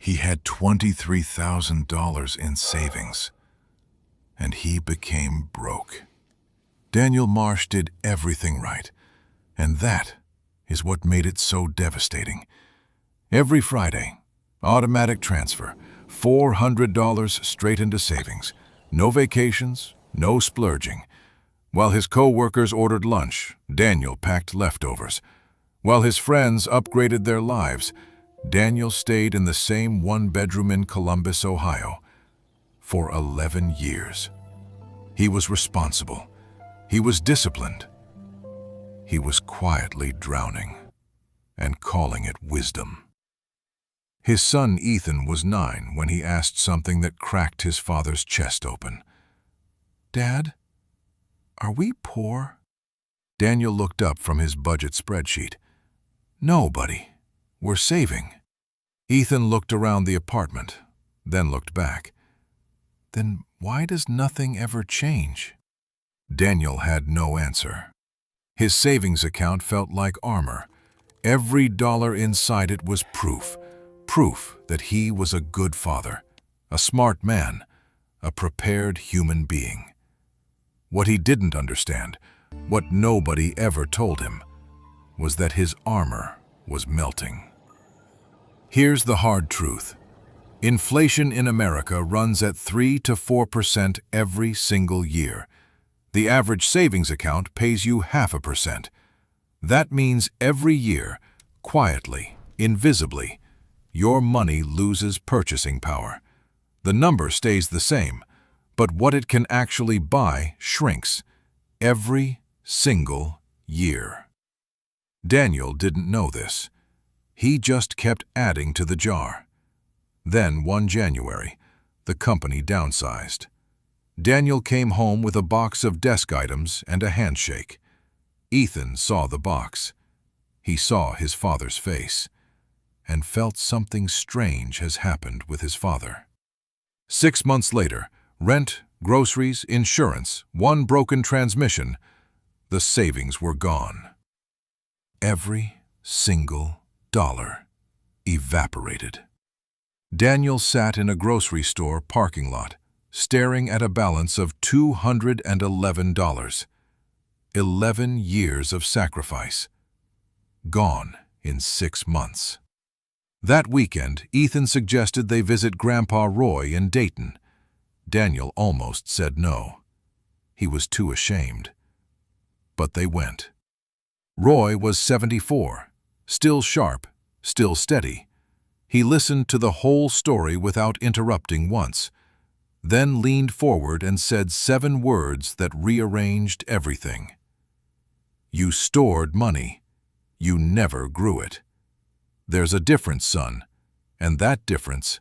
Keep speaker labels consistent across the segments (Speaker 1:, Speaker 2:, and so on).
Speaker 1: He had $23,000 in savings, and he became broke. Daniel Marsh did everything right, and that is what made it so devastating. Every Friday, automatic transfer, $400 straight into savings. No vacations, no splurging. While his co-workers ordered lunch, Daniel packed leftovers. While his friends upgraded their lives, Daniel stayed in the same one-bedroom in Columbus, Ohio, for 11 years. He was responsible. He was disciplined. He was quietly drowning and calling it wisdom. His son Ethan was 9 when he asked something that cracked his father's chest open. "Dad, are we poor?" Daniel looked up from his budget spreadsheet. "No, buddy. We're saving." Ethan looked around the apartment, then looked back. "Then why does nothing ever change?" Daniel had no answer. His savings account felt like armor. Every dollar inside it was proof that he was a good father, a smart man, a prepared human being. What he didn't understand, what nobody ever told him, was that his armor was melting. Here's the hard truth. Inflation in America runs at 3 to 4% every single year. The average savings account pays you 0.5%. That means every year, quietly, invisibly, your money loses purchasing power. The number stays the same, but what it can actually buy shrinks every single year. Daniel didn't know this. He just kept adding to the jar. Then, one January, the company downsized. Daniel came home with a box of desk items and a handshake. Ethan saw the box. He saw his father's face and felt something strange has happened with his father. 6 months later, rent, groceries, insurance, one broken transmission, the savings were gone. Every single dollar evaporated. Daniel sat in a grocery store parking lot, staring at a balance of $211. 11 years of sacrifice, gone in 6 months. That weekend, Ethan suggested they visit Grandpa Roy in Dayton. Daniel almost said no. He was too ashamed. But they went. Roy was 74, still sharp, still steady. He listened to the whole story without interrupting once, then leaned forward and said 7 words that rearranged everything. "You stored money. You never grew it. There's a difference, son, and that difference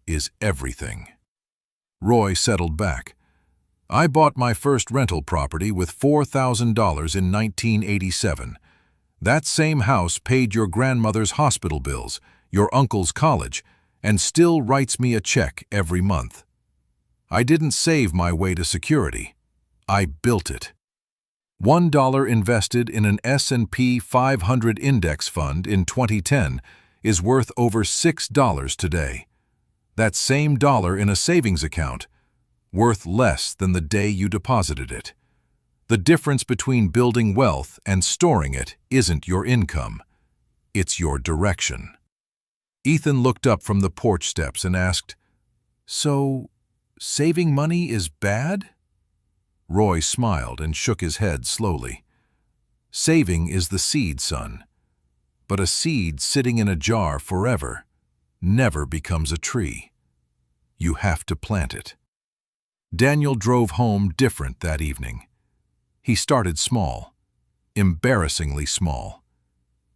Speaker 1: is everything." Roy settled back. "I bought my first rental property with $4,000 in 1987. That same house paid your grandmother's hospital bills, your uncle's college, and still writes me a check every month. I didn't save my way to security. I built it." $1 invested in an S&P 500 index fund in 2010 is worth over $6 today. That same dollar in a savings account, worth less than the day you deposited it. The difference between building wealth and storing it isn't your income. It's your direction. Ethan looked up from the porch steps and asked, "So, saving money is bad?" Roy smiled and shook his head slowly. "Saving is the seed, son. But a seed sitting in a jar forever never becomes a tree. You have to plant it." Daniel drove home different that evening. He started small, embarrassingly small.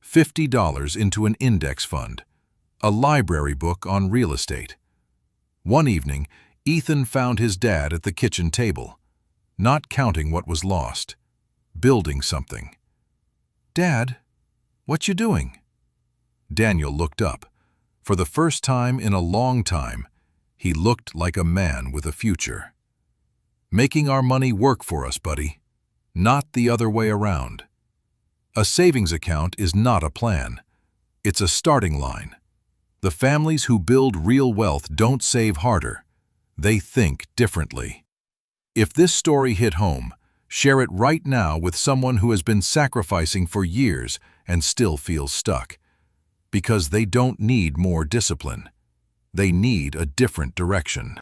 Speaker 1: $50 into an index fund, a library book on real estate. One evening, Ethan found his dad at the kitchen table, not counting what was lost, building something. "Dad, what you doing?" Daniel looked up. For the first time in a long time, he looked like a man with a future. "Making our money work for us, buddy, not the other way around. A savings account is not a plan. It's a starting line. The families who build real wealth don't save harder. They think differently. If this story hit home, share it right now with someone who has been sacrificing for years and still feels stuck. Because they don't need more discipline. They need a different direction.